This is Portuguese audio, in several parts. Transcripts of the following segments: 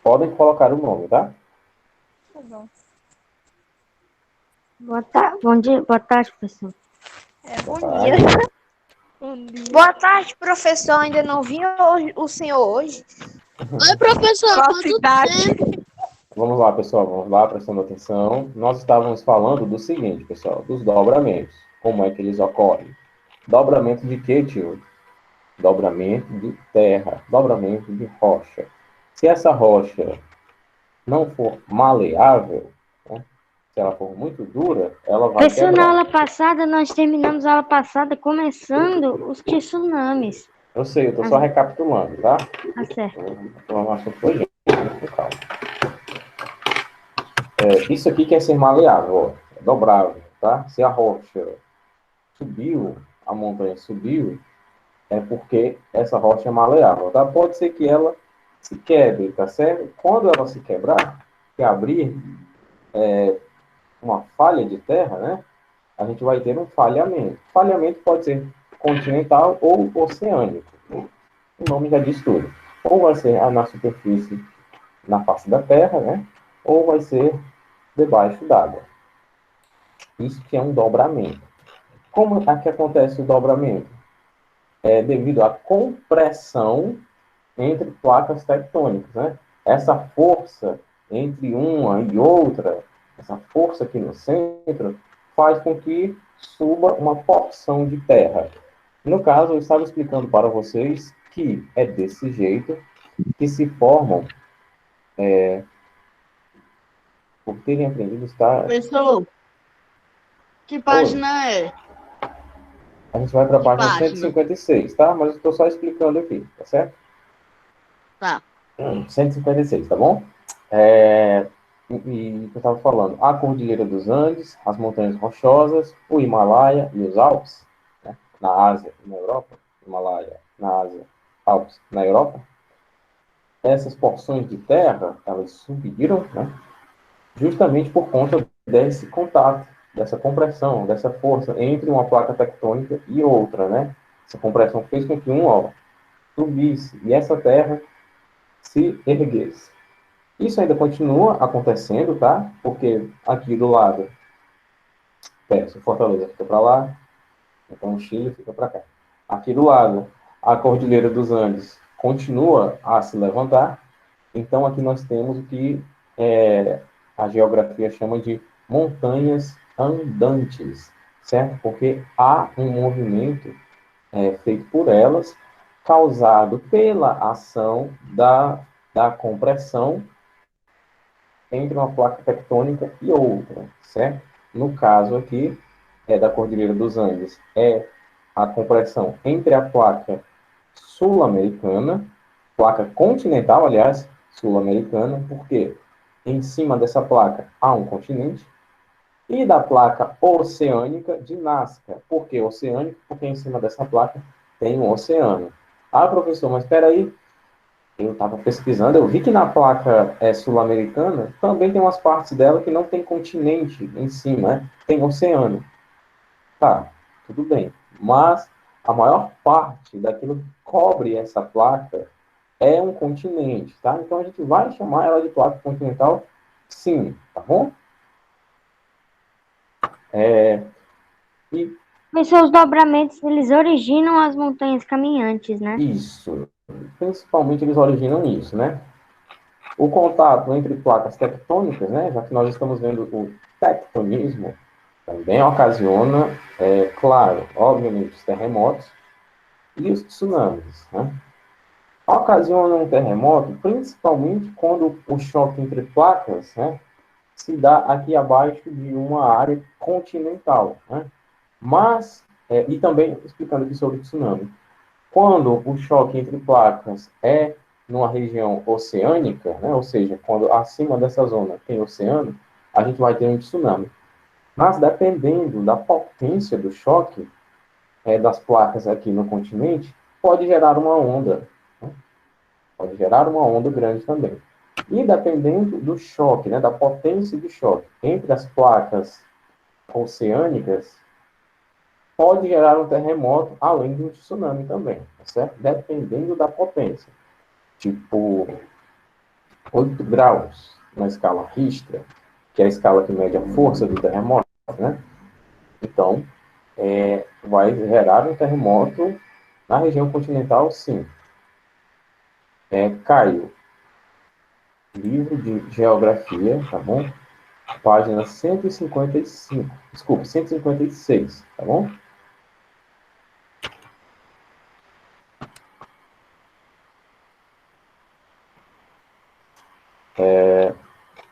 Podem colocar o nome, tá? Tá bom. Bom dia, boa tarde, professor. Bom Boa dia. tarde. Bom dia. Boa tarde, professor. Ainda não vi o senhor hoje. Oi, professor, Qual quanto cidade? tempo? Vamos lá, pessoal, vamos lá, prestando atenção. Nós estávamos falando do seguinte, pessoal, dos dobramentos. Como é que eles ocorrem? Dobramento de quê, tio? Dobramento de terra, dobramento de rocha. Se essa rocha não for maleável, né, se ela for muito dura, ela vai Professor, na quebrar. aula passada, nós terminamos a aula passada começando os tsunamis. Eu sei, eu estou só recapitulando, tá? Tá certo. Então, o assunto foi gente, com calma. Isso aqui quer ser maleável, ó, é dobrável, tá? Se a rocha subiu, a montanha subiu, é porque essa rocha é maleável, tá? Pode ser que ela se quebre, tá certo? Quando ela se quebrar, se abrir uma falha de terra, né? A gente vai ter um falhamento. Falhamento pode ser continental ou oceânico. O nome já diz tudo. Ou vai ser na superfície, na face da terra, né? Ou vai ser debaixo d'água. Isso que é um dobramento. Como é que acontece o dobramento? É devido à compressão entre placas tectônicas, né? Essa força entre uma e outra, essa força aqui no centro, faz com que suba uma porção de terra. No caso, eu estava explicando para vocês que é desse jeito que se formam, por terem aprendido, está... Professor, que Oi, página é? a gente vai para a Que página cento e página? cinquenta e seis, tá? Mas eu estou só explicando aqui, tá certo? Tá. 156, tá bom? É, e eu estava falando, a Cordilheira dos Andes, as Montanhas Rochosas, o Himalaia e os Alpes, né? Na Ásia e na Europa, Himalaia na Ásia, Alpes na Europa, essas porções de terra, elas subiram, né? Justamente por conta desse contato, dessa compressão, dessa força entre uma placa tectônica e outra, né? Essa compressão fez com que uma subisse e essa terra se erguesse. Isso ainda continua acontecendo, tá? Porque aqui do lado, se Fortaleza fica para lá, então o Chile fica para cá. Aqui do lado, a Cordilheira dos Andes continua a se levantar, então aqui nós temos o que a geografia chama de montanhas andantes, certo? Porque há um movimento feito por elas, causado pela ação da compressão entre uma placa tectônica e outra, certo? No caso aqui, da Cordilheira dos Andes, é a compressão entre a placa sul-americana, placa continental, aliás, sul-americana, porque em cima dessa placa há um continente, e da placa oceânica de Nazca. Por que oceânica? Porque em cima dessa placa tem um oceano. Ah, professor, mas espera aí, eu estava pesquisando, eu vi que na placa sul-americana também tem umas partes dela que não tem continente em cima, né? Tem oceano. Tá, tudo bem. Mas a maior parte daquilo que cobre essa placa é um continente, tá? Então a gente vai chamar ela de placa continental, sim, tá bom? E Professor, os dobramentos, eles originam as montanhas caminhantes, né? isso, principalmente eles originam isso, né? O contato entre placas tectônicas, né, já que nós estamos vendo o tectonismo, também ocasiona, claro, obviamente, os terremotos e os tsunamis. Né? Ocasiona um terremoto principalmente quando o choque entre placas, né, se dá aqui abaixo de uma área continental. Né? Mas, e também explicando aqui sobre o tsunami, quando o choque entre placas é numa região oceânica, né, ou seja, quando acima dessa zona tem oceano, a gente vai ter um tsunami. Mas dependendo da potência do choque das placas aqui no continente, pode gerar uma onda. Né? Pode gerar uma onda grande também. E dependendo do choque, né, da potência do choque entre as placas oceânicas, pode gerar um terremoto, além de um tsunami também, tá certo? Dependendo da potência. Tipo, 8 graus na escala Richter, que é a escala que mede a força do terremoto, né? Então, vai gerar um terremoto na região continental, sim. Caio, livro de geografia, tá bom? Página 155, desculpa, 156, tá bom?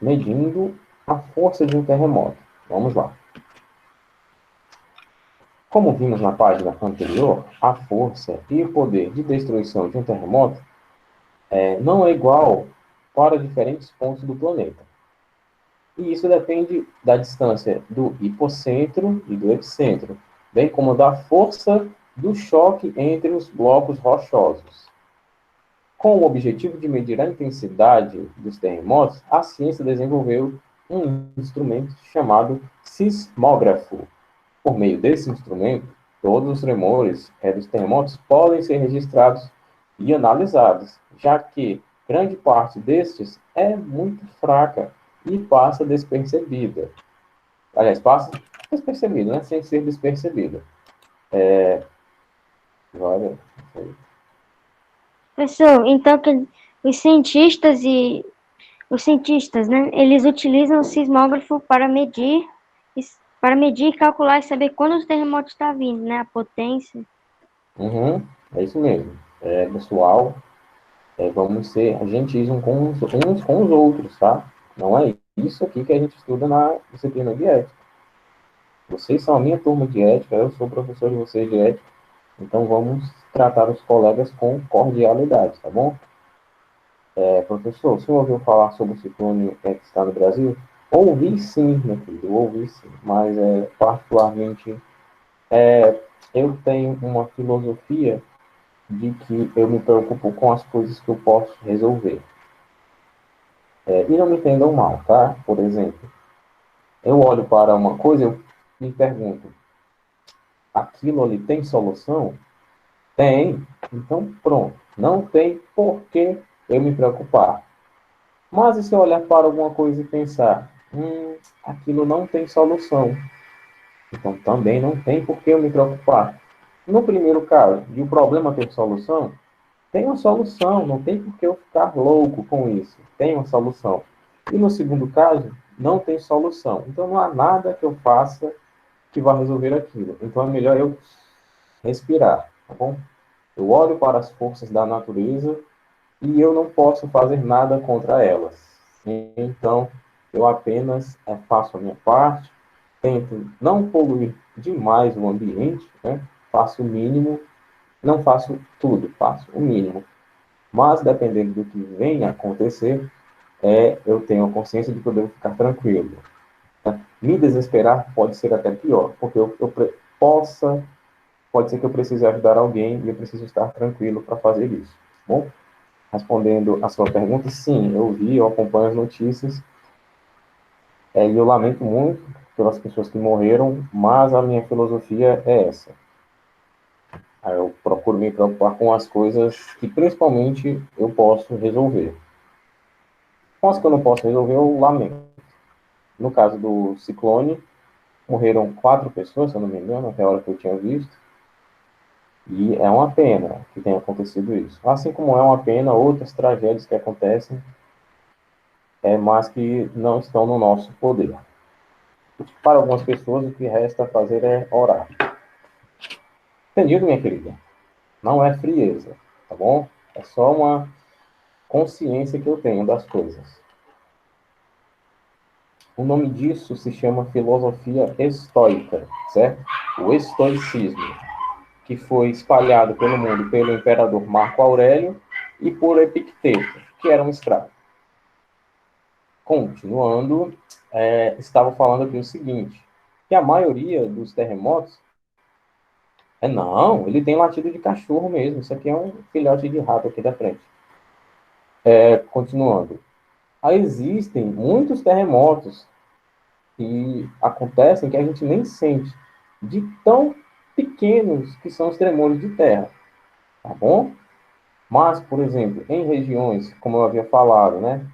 Medindo a força de um terremoto. Vamos lá. Como vimos na página anterior, a força e o poder de destruição de um terremoto não é igual para diferentes pontos do planeta. E isso depende da distância do hipocentro e do epicentro, bem como da força do choque entre os blocos rochosos. Com o objetivo de medir a intensidade dos terremotos, a ciência desenvolveu um instrumento chamado sismógrafo. Por meio desse instrumento, todos os tremores dos terremotos podem ser registrados e analisados, já que grande parte destes é muito fraca e passa despercebida. Aliás, passa despercebida, né? Sem ser despercebida. Agora, Professor, então que os cientistas, né, eles utilizam o sismógrafo para medir, calcular e saber quando os terremotos estão vindo, né, a potência. é isso mesmo. Pessoal, vamos ser gentis uns com os outros, tá? Não é isso aqui que a gente estuda na disciplina de ética. Vocês são a minha turma de ética, eu sou o professor de vocês de ética, então vamos tratar os colegas com cordialidade, tá bom? Professor, o senhor ouviu falar sobre o ciclone que está no Brasil? Ouvi sim, meu filho, ouvi sim, mas particularmente eu tenho uma filosofia de que eu me preocupo com as coisas que eu posso resolver. E não me entendam mal, tá? Por exemplo, eu olho para uma coisa e eu me pergunto, aquilo ali tem solução? Tem. Então, pronto. Não tem por que eu me preocupar. Mas e se eu olhar para alguma coisa e pensar, aquilo não tem solução? Então, também não tem por que eu me preocupar. No primeiro caso, de o problema ter solução, tem uma solução, não tem por que eu ficar louco com isso. Tem uma solução. E no segundo caso, não tem solução. Então não há nada que eu faça que vá resolver aquilo. Então é melhor eu respirar, tá bom? Eu olho para as forças da natureza e eu não posso fazer nada contra elas. Então eu apenas faço a minha parte, tento não poluir demais o ambiente, né? Faço o mínimo, não faço tudo, faço o mínimo. Mas, dependendo do que venha a acontecer, eu tenho a consciência de que eu devo ficar tranquilo. Me desesperar pode ser até pior, porque pode ser que eu precise ajudar alguém e eu preciso estar tranquilo para fazer isso. Bom, respondendo a sua pergunta, sim, eu acompanho as notícias, e eu lamento muito pelas pessoas que morreram, mas a minha filosofia é essa. Eu procuro me preocupar com as coisas que, principalmente, eu posso resolver. Com as que eu não posso resolver, eu lamento. No caso do ciclone, morreram 4 pessoas, se eu não me engano, até a hora que eu tinha visto. E é uma pena que tenha acontecido isso. Assim como é uma pena outras tragédias que acontecem, mas que não estão no nosso poder. Para algumas pessoas, o que resta fazer é orar. Entendido, minha querida? Não é frieza, tá bom? É só uma consciência que eu tenho das coisas. O nome disso se chama filosofia estoica, certo? O estoicismo, que foi espalhado pelo mundo pelo imperador Marco Aurélio e por Epicteto, que era um escravo. Continuando, estava falando aqui o seguinte, que a maioria dos terremotos não, ele tem latido de cachorro mesmo, isso aqui é um filhote de rato aqui da frente. Continuando, existem muitos terremotos que acontecem que a gente nem sente, de tão pequenos que são os tremores de terra, tá bom? Mas, por exemplo, em regiões, como eu havia falado, né,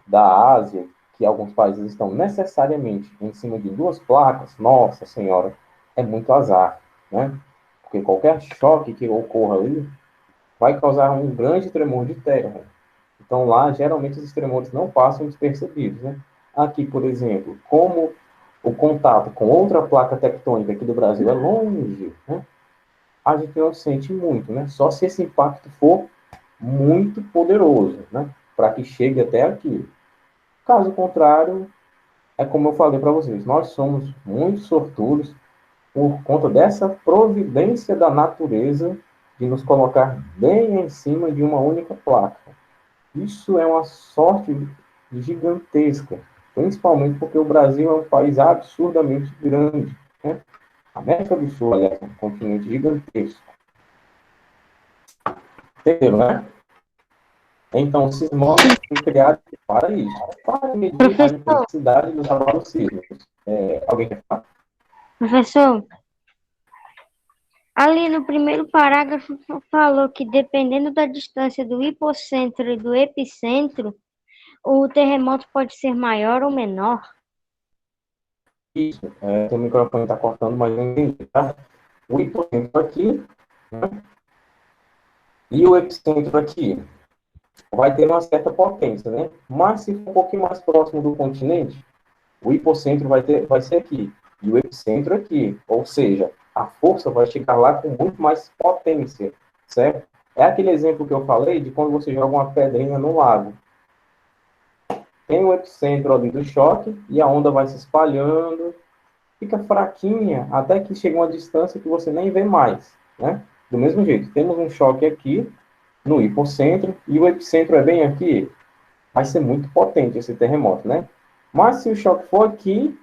da Ásia, que alguns países estão necessariamente em cima de duas placas, nossa senhora, é muito azar, né? Porque qualquer choque que ocorra ali vai causar um grande tremor de terra. Então, lá, geralmente, os tremores não passam despercebidos, né? Aqui, por exemplo, como o contato com outra placa tectônica aqui do Brasil é longe, né? A gente não sente muito, né? Só se esse impacto for muito poderoso, né? Para que chegue até aqui. Caso contrário, é como eu falei para vocês, nós somos muito sortudos por conta dessa providência da natureza de nos colocar bem em cima de uma única placa. Isso é uma sorte gigantesca, principalmente porque o Brasil é um país absurdamente grande, né? A América do Sul, aliás, é um continente gigantesco. Entendeu, né? Então, o sismógrafo foi criado para isso, para medir a Professor, intensidade dos abalos sísmicos. Alguém quer falar? professor, ali no primeiro parágrafo falou que dependendo da distância do hipocentro e do epicentro, o terremoto pode ser maior ou menor. Isso. Seu microfone está cortando, mas eu entendi, tá? O hipocentro aqui, né? E o epicentro aqui vai ter uma certa potência, né? Mas se for um pouquinho mais próximo do continente, o hipocentro vai ser aqui e o epicentro aqui. Ou seja, a força vai chegar lá com muito mais potência, certo? É aquele exemplo que eu falei de quando você joga uma pedrinha no lago. Tem o epicentro ali do choque e a onda vai se espalhando, fica fraquinha até que chega uma distância que você nem vê mais, né? Do mesmo jeito, temos um choque aqui no hipocentro e o epicentro é bem aqui, vai ser muito potente esse terremoto, né? Mas se o choque for aqui,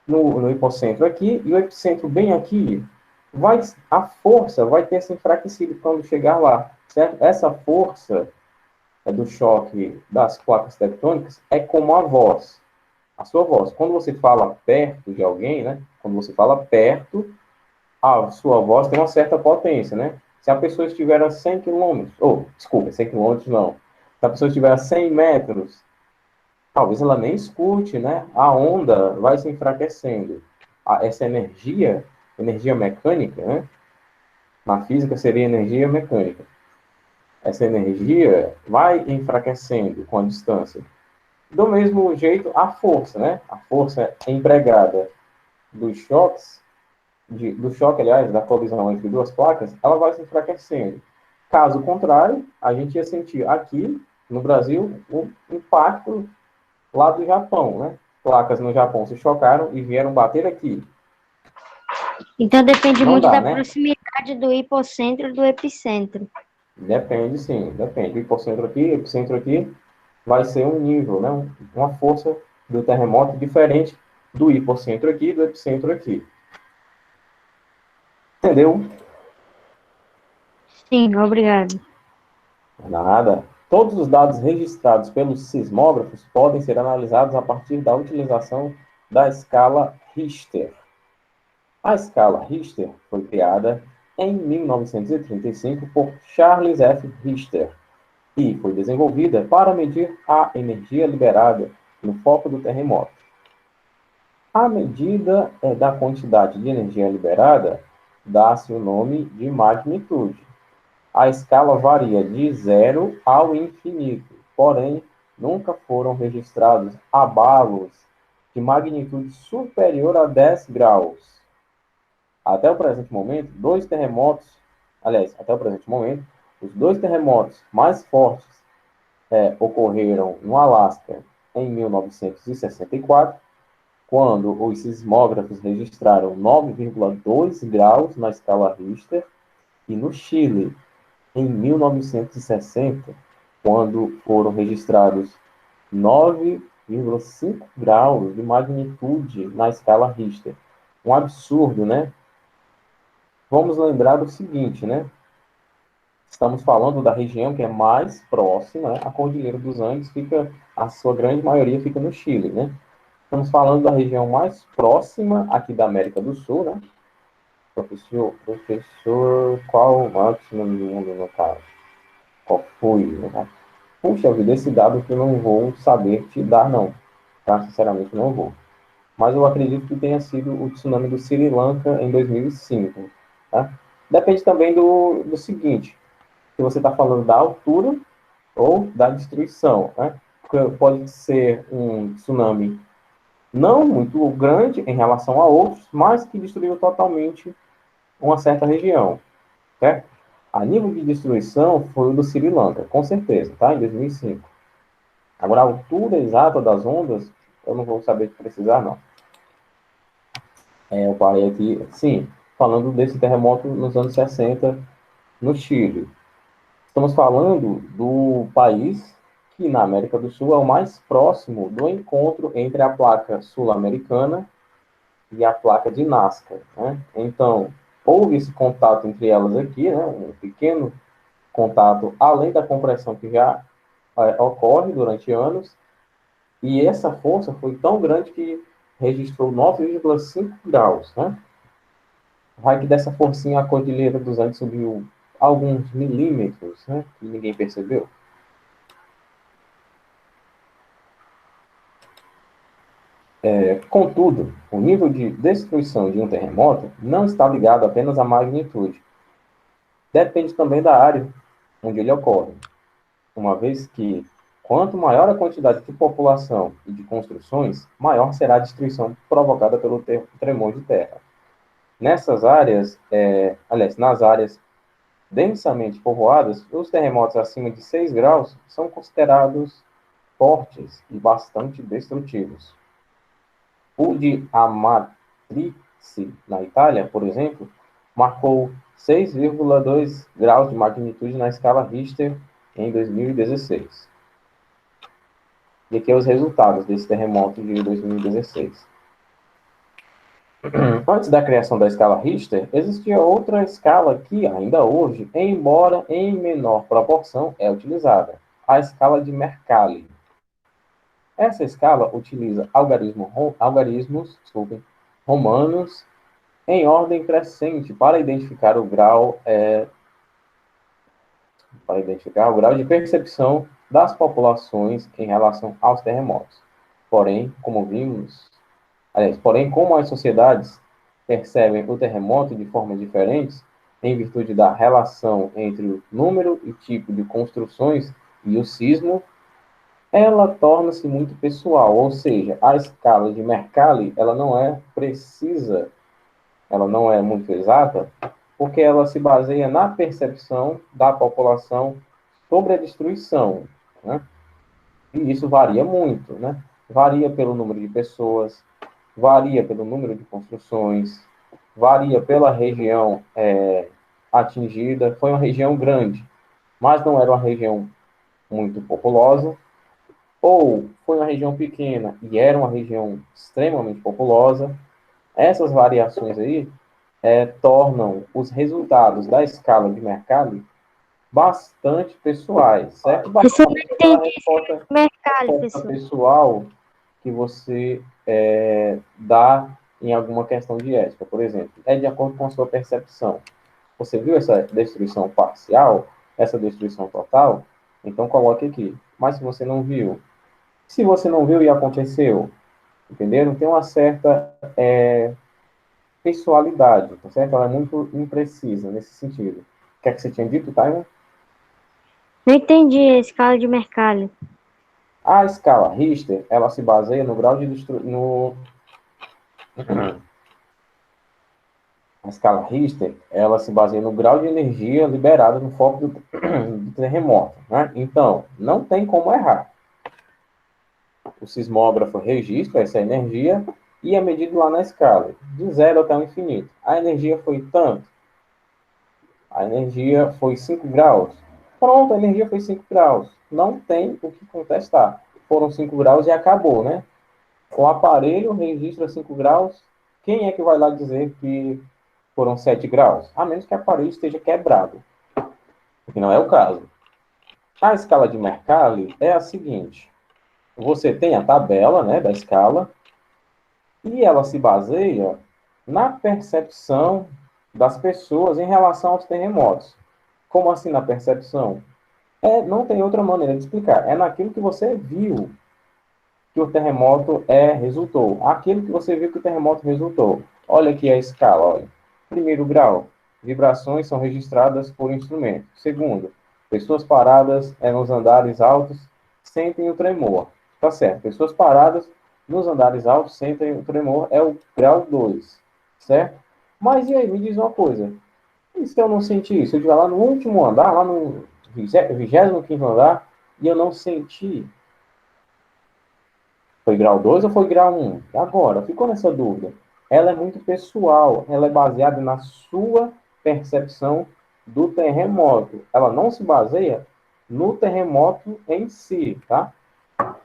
no hipocentro aqui, e o epicentro bem aqui, a força vai ter se enfraquecido quando chegar lá, certo? Essa força do choque das placas tectônicas é como a voz, a sua voz. Quando você fala perto de alguém, né? Quando você fala perto, a sua voz tem uma certa potência, né? Se a pessoa estiver a 100 quilômetros, ou, desculpa, 100 quilômetros não. Se a pessoa estiver a 100 metros, talvez ela nem escute, né? A onda vai se enfraquecendo. Essa energia mecânica, né? Na física seria energia mecânica. Essa energia vai enfraquecendo com a distância. Do mesmo jeito, a força, né? A força empregada dos choques, do choque, aliás, da colisão entre duas placas, ela vai se enfraquecendo. Caso contrário, a gente ia sentir aqui, no Brasil, o impacto lá do Japão, né? Placas no Japão se chocaram e vieram bater aqui. Então depende Não muito dá, da né? proximidade do hipocentro e do epicentro. Depende, sim, depende. O epicentro aqui, vai ser um nível, né? Uma força do terremoto diferente do hipocentro aqui e do epicentro aqui. Entendeu? Sim, obrigado. Nada. Todos os dados registrados pelos sismógrafos podem ser analisados a partir da utilização da escala Richter. A escala Richter foi criada em 1935 por Charles F. Richter e foi desenvolvida para medir a energia liberada no foco do terremoto. A medida da quantidade de energia liberada dá-se o nome de magnitude. A escala varia de 0 ao infinito, porém, nunca foram registrados abalos de magnitude superior a 10 graus. Até o presente momento, os dois terremotos mais fortes ocorreram no Alasca em 1964, quando os sismógrafos registraram 9,2 graus na escala Richter, e no Chile, em 1960, quando foram registrados 9,5 graus de magnitude na escala Richter. Um absurdo, né? Vamos lembrar do seguinte, né? Estamos falando da região que é mais próxima, né? A Cordilheira dos Andes a sua grande maioria fica no Chile, né? Estamos falando da região mais próxima aqui da América do Sul, né? Professor, qual o máximo do mundo no caso? Qual foi, no caso? Puxa vida, esse dado que eu não vou saber te dar, não. Tá? Sinceramente, não vou. Mas eu acredito que tenha sido o tsunami do Sri Lanka em 2005. Tá? Depende também do seguinte, se você está falando da altura ou da destruição. Né? Pode ser um tsunami não muito grande em relação a outros, mas que destruiu totalmente uma certa região. Certo? A nível de destruição foi o do Sri Lanka, com certeza, tá? Em 2005. Agora, a altura exata das ondas, eu não vou saber precisar, não. Eu parei aqui, sim, falando desse terremoto nos anos 60 no Chile. Estamos falando do país que, na América do Sul, é o mais próximo do encontro entre a placa sul-americana e a placa de Nazca. Né? Então, houve esse contato entre elas aqui, né? Um pequeno contato, além da compressão que já ocorre durante anos, e essa força foi tão grande que registrou 9,5 graus. Né? Vai que dessa forcinha a Cordilheira dos Andes subiu alguns milímetros, né? Que ninguém percebeu. Contudo, o nível de destruição de um terremoto não está ligado apenas à magnitude. Depende também da área onde ele ocorre, uma vez que, quanto maior a quantidade de população e de construções, maior será a destruição provocada pelo tremor de terra. Nessas áreas, aliás, nas áreas densamente povoadas, os terremotos acima de 6 graus são considerados fortes e bastante destrutivos. O de Amatrice, na Itália, por exemplo, marcou 6,2 graus de magnitude na escala Richter em 2016. E aqui é os resultados desse terremoto de 2016. Antes da criação da escala Richter, existia outra escala que, ainda hoje, embora em menor proporção, é utilizada, a escala de Mercalli. Essa escala utiliza algarismos romanos em ordem crescente para identificar o grau de percepção das populações em relação aos terremotos. Porém, como as sociedades percebem o terremoto de formas diferentes, em virtude da relação entre o número e tipo de construções e o sismo, ela torna-se muito pessoal, ou seja, a escala de Mercalli, ela não é precisa, ela não é muito exata, porque ela se baseia na percepção da população sobre a destruição, né? E isso varia muito, né? Varia pelo número de pessoas, varia pelo número de construções, varia pela região atingida. Foi uma região grande, mas não era uma região muito populosa, ou foi uma região pequena e era uma região extremamente populosa. Essas variações aí tornam os resultados da escala de Mercalli bastante pessoais, certo? Isso eu não Basicamente aquela entendi. resposta Mercado, pessoal. pessoal que você dá em alguma questão de ética, por exemplo. É de acordo com a sua percepção. Você viu essa destruição parcial, essa destruição total? Então coloque aqui. Mas se você não viu, se você não viu e aconteceu, entenderam? Tem uma certa pessoalidade, tá certo? Ela é muito imprecisa nesse sentido. O que é que você tinha dito, Taiwan? Não entendi a escala de mercado. A escala Richter, ela se baseia no grau de destruição. A escala Richter, ela se baseia no grau de energia liberada no foco do terremoto, né? Então, não tem como errar. O sismógrafo registra essa energia e é medido lá na escala, de 0 até o infinito. A energia foi tanto. A energia foi 5 graus. Pronto, a energia foi 5 graus. Não tem o que contestar. Foram 5 graus e acabou, né? O aparelho registra 5 graus. Quem é que vai lá dizer que foram 7 graus? A menos que o aparelho esteja quebrado. Que não é o caso. A escala de Mercalli é a seguinte. Você tem a tabela, né, da escala e ela se baseia na percepção das pessoas em relação aos terremotos. Como assim na percepção? Não tem outra maneira de explicar. É naquilo que você viu que o terremoto resultou. Aquilo que você viu que o terremoto resultou. Olha aqui a escala, olha. Primeiro grau, vibrações são registradas por instrumento. Segundo, pessoas paradas nos andares altos sentem o tremor. Tá certo, pessoas paradas nos andares altos sentem o tremor, é o grau 2, certo? Mas e aí, me diz uma coisa. E se eu não senti isso? Se eu estiver lá no último andar, lá no 25º andar, e eu não senti, foi grau 2 ou foi grau 1? Agora, ficou nessa dúvida. Ela é muito pessoal, ela é baseada na sua percepção do terremoto. Ela não se baseia no terremoto em si, tá?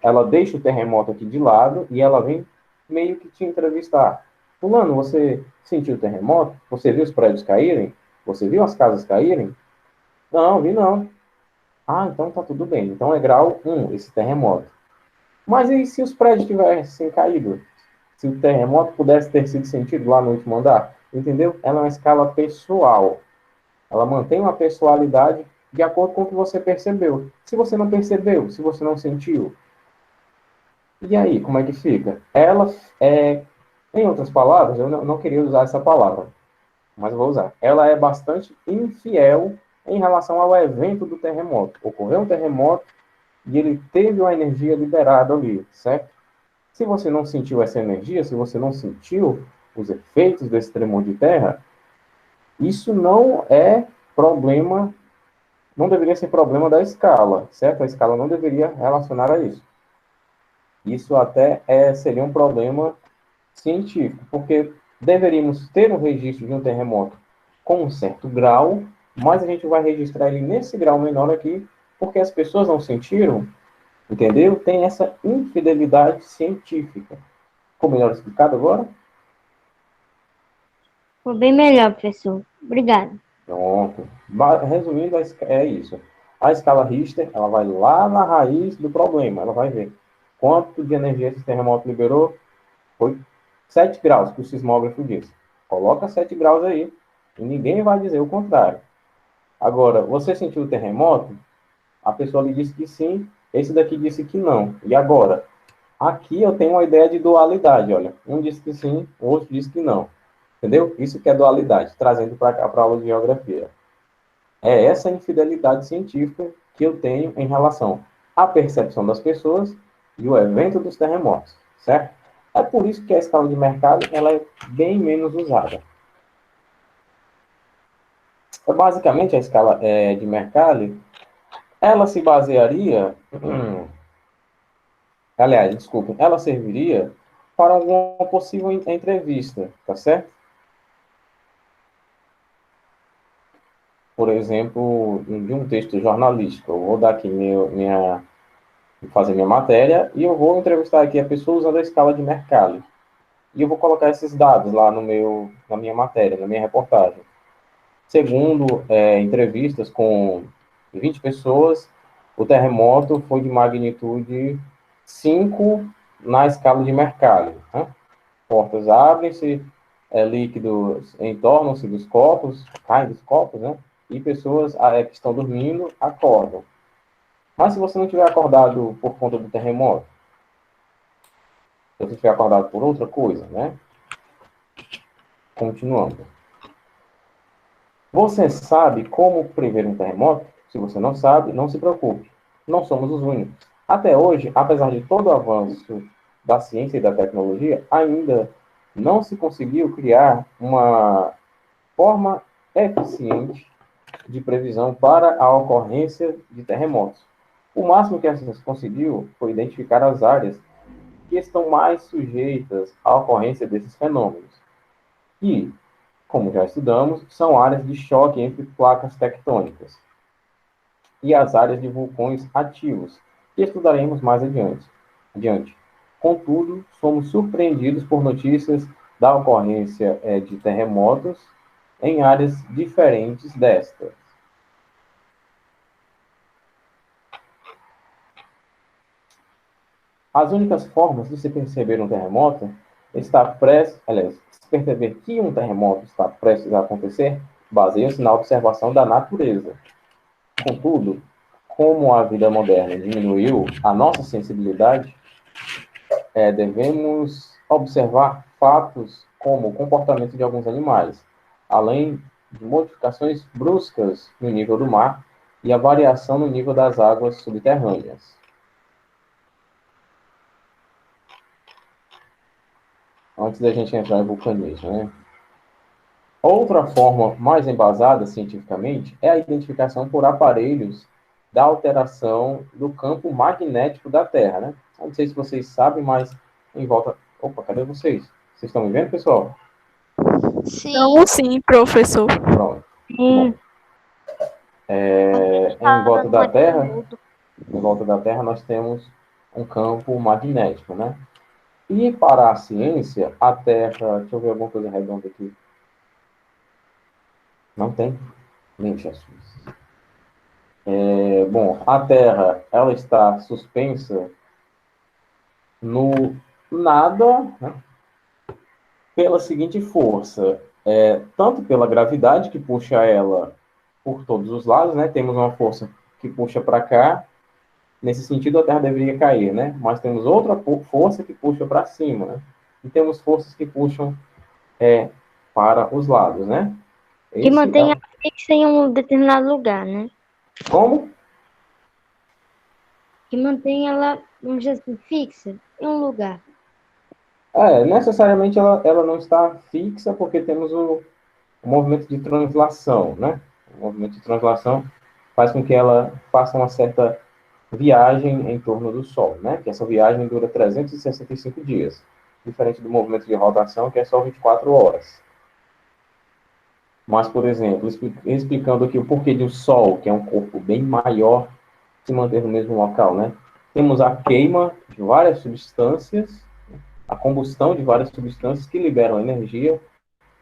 Ela deixa o terremoto aqui de lado e ela vem meio que te entrevistar. Fulano, você sentiu o terremoto? Você viu os prédios caírem? Você viu as casas caírem? Não, vi não. Ah, então tá tudo bem. Então é grau 1, esse terremoto. Mas e se os prédios tivessem caído? Se o terremoto pudesse ter sido sentido lá no último andar? Entendeu? Ela é uma escala pessoal. Ela mantém uma pessoalidade de acordo com o que você percebeu. Se você não percebeu, se você não sentiu, e aí, como é que fica? Ela em outras palavras, eu não queria usar essa palavra, mas eu vou usar. Ela é bastante infiel em relação ao evento do terremoto. Ocorreu um terremoto e ele teve uma energia liberada ali, certo? Se você não sentiu essa energia, se você não sentiu os efeitos desse tremor de terra, isso não é problema, não deveria ser problema da escala, certo? A escala não deveria relacionar a isso. Isso até seria um problema científico, porque deveríamos ter um registro de um terremoto com um certo grau, mas a gente vai registrar ele nesse grau menor aqui, porque as pessoas não sentiram, entendeu? Tem essa infidelidade científica. Ficou melhor explicado agora? Foi bem melhor, professor. Obrigada. Pronto. Resumindo, é isso. A escala Richter, ela vai lá na raiz do problema. Ela vai ver quanto de energia esse terremoto liberou. Foi 7 graus, que o sismógrafo disse. Coloca 7 graus aí e ninguém vai dizer o contrário. Agora, você sentiu o terremoto? A pessoa lhe disse que sim, esse daqui disse que não. E agora? Aqui eu tenho uma ideia de dualidade, olha. Um disse que sim, o outro disse que não. Entendeu? Isso que é dualidade, trazendo para cá para a aula de geografia. É essa infidelidade científica que eu tenho em relação à percepção das pessoas e o evento dos terremotos, certo? É por isso que a escala de Mercalli ela é bem menos usada. Basicamente, a escala de Mercalli, ela se basearia, aliás, desculpe, ela serviria para alguma possível entrevista, tá certo? Por exemplo, de um texto jornalístico. Eu vou dar aqui fazer minha matéria e eu vou entrevistar aqui a pessoa usando a escala de Mercalli. E eu vou colocar esses dados lá na minha matéria, na minha reportagem. Segundo entrevistas com 20 pessoas, o terremoto foi de magnitude 5 na escala de Mercalli. Né? Portas abrem-se, líquidos entornam-se dos copos, caem dos copos, né? E pessoas que estão dormindo acordam. Mas se você não tiver acordado por conta do terremoto, se você estiver acordado por outra coisa, né? Continuando. Você sabe como prever um terremoto? Se você não sabe, não se preocupe. Não somos os únicos. Até hoje, apesar de todo o avanço da ciência e da tecnologia, ainda não se conseguiu criar uma forma eficiente de previsão para a ocorrência de terremotos. O máximo que a ciência conseguiu foi identificar as áreas que estão mais sujeitas à ocorrência desses fenômenos. E, como já estudamos, são áreas de choque entre placas tectônicas e as áreas de vulcões ativos, que estudaremos mais adiante. Contudo, somos surpreendidos por notícias da ocorrência de terremotos em áreas diferentes destas. As únicas formas de se perceber um terremoto se perceber que um terremoto está prestes a acontecer, baseiam-se na observação da natureza. Contudo, como a vida moderna diminuiu a nossa sensibilidade, devemos observar fatos como o comportamento de alguns animais, além de modificações bruscas no nível do mar e a variação no nível das águas subterrâneas. Antes da gente entrar em vulcanismo, né? Outra forma mais embasada cientificamente é a identificação por aparelhos da alteração do campo magnético da Terra, né? Não sei se vocês sabem, mas em volta... Opa, cadê vocês? Vocês estão me vendo, pessoal? Sim. Não, sim, professor. Pronto. Sim. Em volta da Terra, nós temos um campo magnético, né? E para a ciência, a Terra... Deixa eu ver alguma coisa redonda aqui. Não tem? Nem Jesus. Bom, a Terra, ela está suspensa no nada, né? Pela seguinte força. Tanto pela gravidade, que puxa ela por todos os lados, né? Temos uma força que puxa para cá. Nesse sentido, a Terra deveria cair, né? Mas temos outra força que puxa para cima, né? E temos forças que puxam para os lados, né? Que mantém a fixa em um determinado lugar, né? Como? Que mantém ela, vamos dizer assim, fixa em um lugar. Necessariamente ela não está fixa, porque temos o movimento de translação, né? O movimento de translação faz com que ela faça uma certa viagem em torno do Sol, né? Que essa viagem dura 365 dias, diferente do movimento de rotação, que é só 24 horas. Mas, por exemplo, explicando aqui o porquê do Sol, que é um corpo bem maior, se manter no mesmo local, né? Temos a queima de várias substâncias, a combustão de várias substâncias que liberam energia,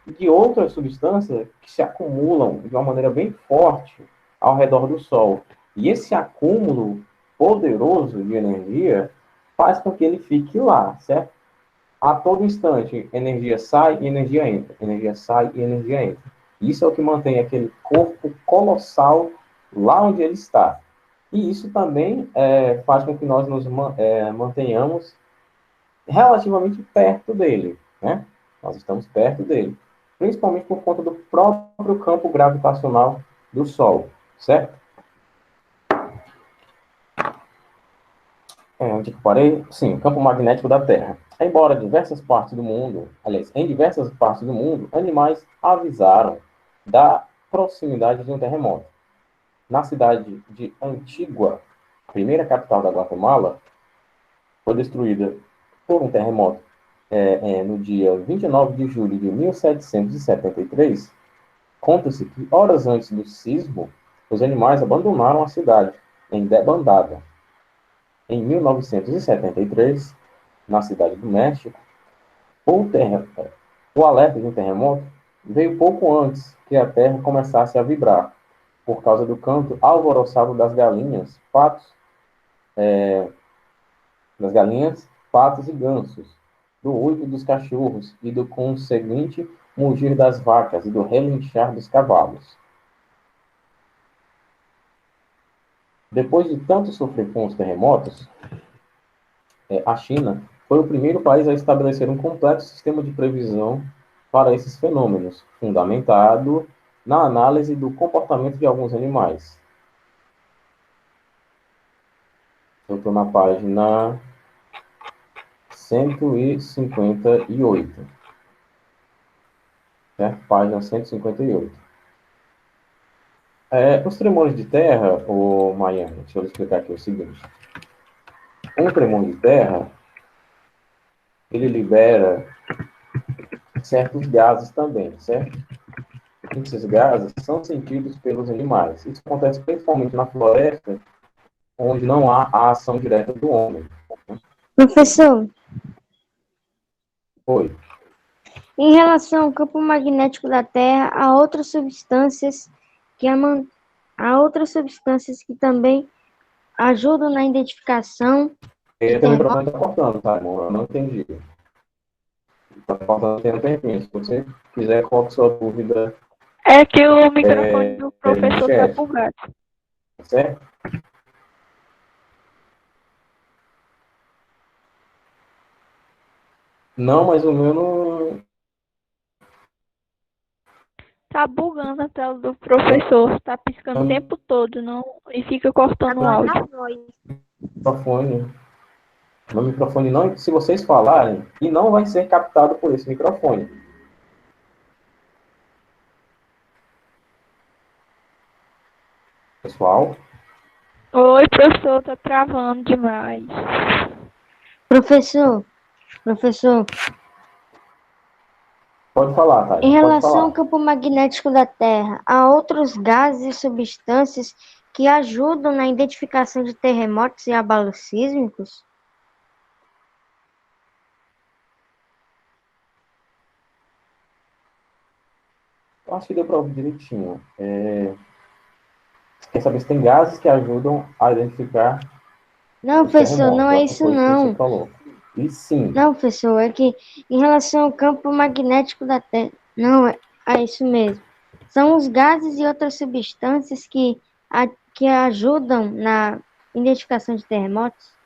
e de outras substâncias que se acumulam de uma maneira bem forte ao redor do Sol. E esse acúmulo poderoso de energia faz com que ele fique lá, certo? A todo instante, energia sai e energia entra, energia sai e energia entra. Isso é o que mantém aquele corpo colossal lá onde ele está. E isso também faz com que nós nos mantenhamos relativamente perto dele, né? Nós estamos perto dele, principalmente por conta do próprio campo gravitacional do Sol, certo? Onde que eu parei? Sim, campo magnético da Terra. Embora em diversas partes do mundo, animais avisaram da proximidade de um terremoto. Na cidade de Antigua, primeira capital da Guatemala, foi destruída por um terremoto no dia 29 de julho de 1773. Conta-se que, horas antes do sismo, os animais abandonaram a cidade em debandada. Em 1973, na cidade do México, o alerta de um terremoto veio pouco antes que a terra começasse a vibrar, por causa do canto alvoroçado das galinhas, patos e gansos, do uivo dos cachorros e do conseguinte mugir das vacas e do relinchar dos cavalos. Depois de tanto sofrer com os terremotos, a China foi o primeiro país a estabelecer um completo sistema de previsão para esses fenômenos, fundamentado na análise do comportamento de alguns animais. Eu estou na página 158. Certo? Página 158. Os tremores de terra, Maiane, deixa eu explicar aqui o seguinte. Um tremor de terra, ele libera certos gases também, certo? Esses gases são sentidos pelos animais. Isso acontece principalmente na floresta, onde não há a ação direta do homem. Professor, Oi. em relação ao campo magnético da Terra, há outras substâncias que também ajudam na identificação. Teu microfone está cortando, tá, irmão? Eu não entendi. Está faltando tempo, tempinho. Se você quiser, coloque sua dúvida. É que o microfone do professor está bugado. Certo? Não, mas o meu não. Tá bugando a tela do professor, tá piscando o tempo todo, não, e fica cortando o Agora áudio. tá voz. Microfone. Meu microfone não. Se vocês falarem, e não vai ser captado por esse microfone. Pessoal, Oi, professor, tá travando demais. Professor, professor, pode falar, em Thay. Pode relação ao falar. campo magnético da Terra, há outros gases e substâncias que ajudam na identificação de terremotos e abalos sísmicos? Eu acho que deu para ouvir direitinho. Quer saber se tem gases que ajudam a identificar Não, os professor, não terremotos. Eu é acho que isso foi isso que você não. falou. E sim, Não, professor, é que em relação ao campo magnético da Terra, não, é isso mesmo. São os gases e outras substâncias que ajudam na identificação de terremotos?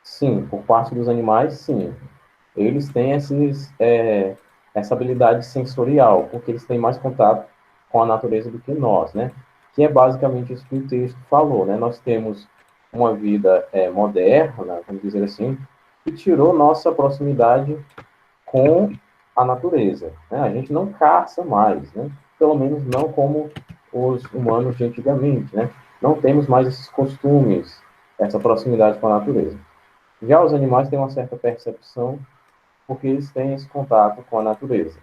sim, por parte dos animais, sim. Eles têm essa habilidade sensorial, porque eles têm mais contato com a natureza do que nós, né? Que é basicamente isso que o texto falou, né? Nós temos uma vida moderna, vamos dizer assim, que tirou nossa proximidade com a natureza, né? A gente não caça mais, né? Pelo menos não como os humanos de antigamente, né? Não temos mais esses costumes, essa proximidade com a natureza. Já os animais têm uma certa percepção porque eles têm esse contato com a natureza.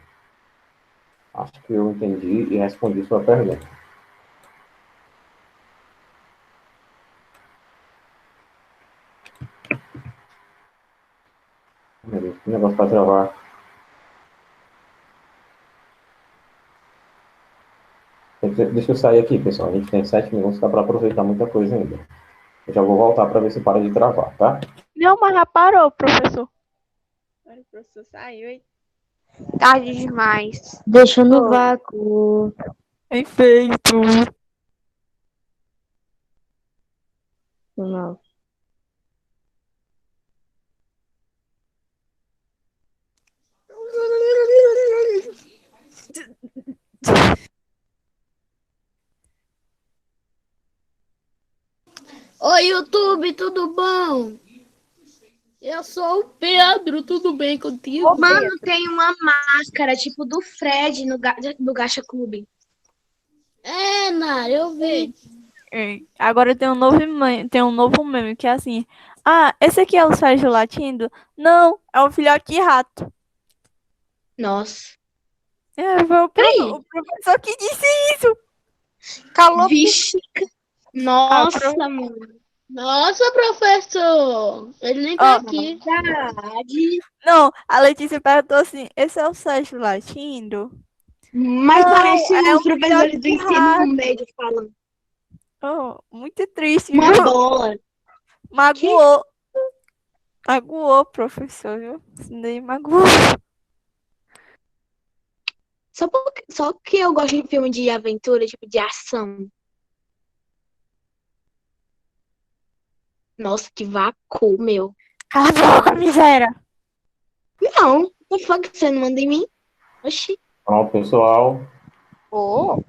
Acho que eu entendi e respondi sua pergunta. Meu Deus, que negócio para travar. Deixa eu sair aqui, pessoal. A gente tem 7 minutos, dá para aproveitar muita coisa ainda. Eu já vou voltar para ver se para de travar, tá? Não, mas já parou, professor. Agora o professor saiu e... Tarde demais. Deixa no vácuo. Efeito. Não. Oi, YouTube, tudo bom? Eu sou o Pedro, tudo bem contigo? Mano, tem uma máscara, tipo do Fred do Gacha Clube. É, Nara, eu vi. Agora tem um novo meme que é assim. Ah, esse aqui é o Sérgio latindo? Não, é o filhote de rato. Nossa. Foi o Peraí. professor que disse isso. Calou. Vixe. Nossa, mano. Nossa, professor! Ele nem tá aqui. Verdade. Não, a Letícia perguntou assim: esse é o Sérgio latindo? Mas Não, parece é os um filhote professores do de ensino rato. médio falando. Oh, muito triste, Uma viu? bola. Magoou. Magoou, professor, viu? Isso daí magoou. Só que eu gosto de filme de aventura, tipo de ação. Nossa, que vácuo, meu. Cala a boca, miséria. Não, the fuck você não manda em mim? Oxi. Pronto, pessoal. Oi,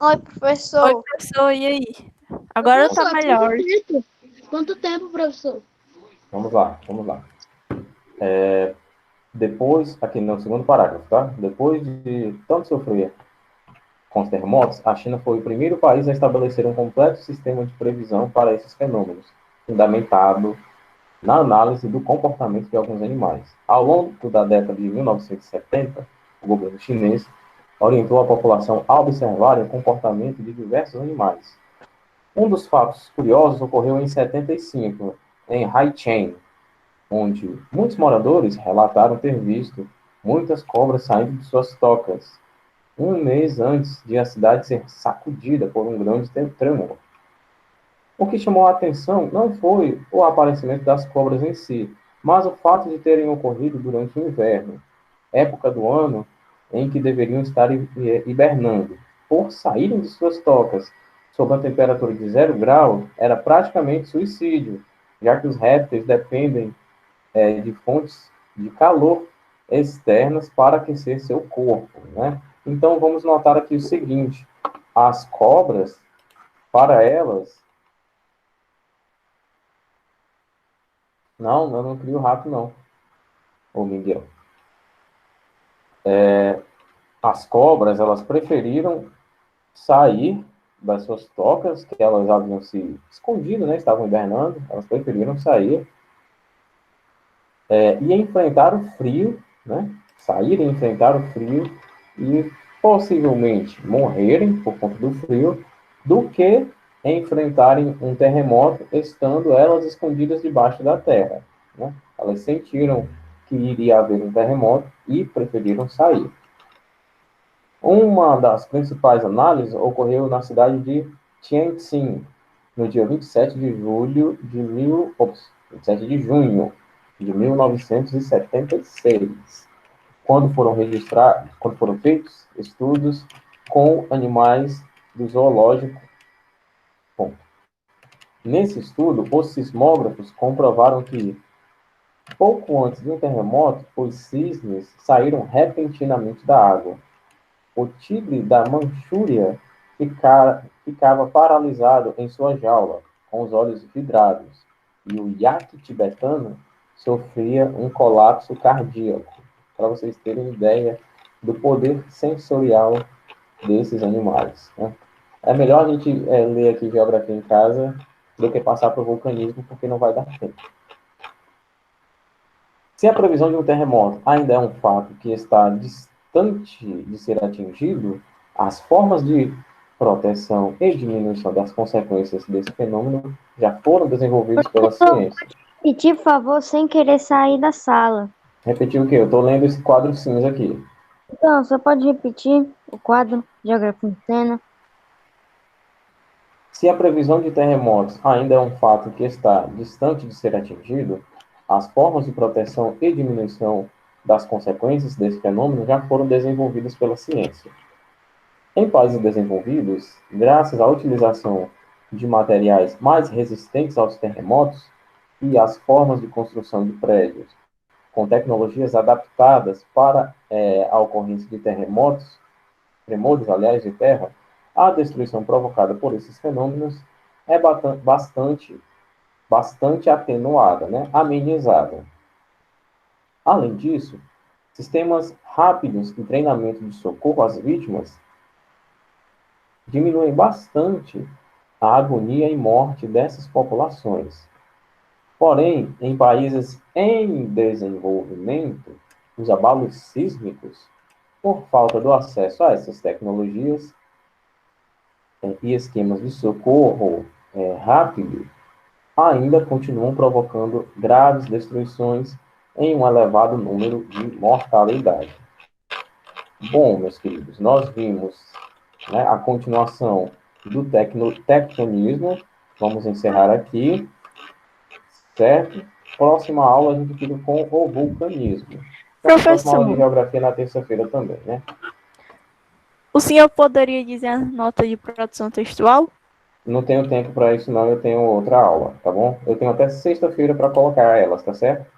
Oi, professor. professor, e aí? Agora tá Professor, melhor. Quanto tempo, professor? Vamos lá, vamos lá. Depois, aqui no segundo parágrafo, tá? Depois de tanto sofrer com os terremotos, a China foi o primeiro país a estabelecer um completo sistema de previsão para esses fenômenos, fundamentado na análise do comportamento de alguns animais. Ao longo da década de 1970, o governo chinês orientou a população a observar o comportamento de diversos animais. Um dos fatos curiosos ocorreu em 75, em Haicheng, onde muitos moradores relataram ter visto muitas cobras saindo de suas tocas, um mês antes de a cidade ser sacudida por um grande tremor. O que chamou a atenção não foi o aparecimento das cobras em si, mas o fato de terem ocorrido durante o inverno, época do ano em que deveriam estar hibernando. Por saírem de suas tocas sob a temperatura de 0 grau, era praticamente suicídio, já que os répteis dependem de fontes de calor externas para aquecer seu corpo, né? Então, vamos notar aqui o seguinte: as cobras, para elas... Não, eu não crio rato, não, ô Miguel. As cobras, elas preferiram sair das suas tocas, que elas haviam se escondido, né? Estavam hibernando, elas preferiram sair e enfrentar o frio, né? Sair e enfrentar o frio e possivelmente morrerem por conta do frio, do que enfrentarem um terremoto estando elas escondidas debaixo da terra, né? Elas sentiram que iria haver um terremoto e preferiram sair. Uma das principais análises ocorreu na cidade de Tianjin, no dia 27 de junho de 1976, quando foram feitos estudos com animais do zoológico. Bom, nesse estudo, os sismógrafos comprovaram que, pouco antes de um terremoto, os cisnes saíram repentinamente da água. O tigre da Manchúria ficava paralisado em sua jaula, com os olhos vidrados, e o iaque tibetano sofria um colapso cardíaco, para vocês terem ideia do poder sensorial desses animais, né? É melhor a gente ler aqui geografia em casa do que passar para o vulcanismo, porque não vai dar tempo. Se a previsão de um terremoto ainda é um fato que está distante de ser atingido, as formas de proteção e diminuição das consequências desse fenômeno já foram desenvolvidas pela ciência. Repetir, por favor, sem querer sair da sala. Repetir o quê? Eu estou lendo esse quadro cinza aqui. Então, você pode repetir o quadro Geografia em Cena? Se a previsão de terremotos ainda é um fato que está distante de ser atingido, as formas de proteção e diminuição das consequências desse fenômeno já foram desenvolvidas pela ciência. Em países desenvolvidos, graças à utilização de materiais mais resistentes aos terremotos e às formas de construção de prédios com tecnologias adaptadas para a ocorrência de tremores, aliás, de terra, a destruição provocada por esses fenômenos é bastante atenuada, né? Amenizada. Além disso, sistemas rápidos de treinamento de socorro às vítimas diminuem bastante a agonia e morte dessas populações. Porém, em países em desenvolvimento, os abalos sísmicos, por falta do acesso a essas tecnologias e esquemas de socorro rápido, ainda continuam provocando graves destruições em um elevado número de mortalidade. Bom, meus queridos, nós vimos, né, a continuação do tectonismo. Vamos encerrar aqui, certo? Próxima aula a gente fica com o vulcanismo. Próxima aula de geografia na terça-feira também, né? O senhor poderia dizer a nota de produção textual? Não tenho tempo para isso, não. Eu tenho outra aula, tá bom? Eu tenho até sexta-feira para colocar elas, tá certo?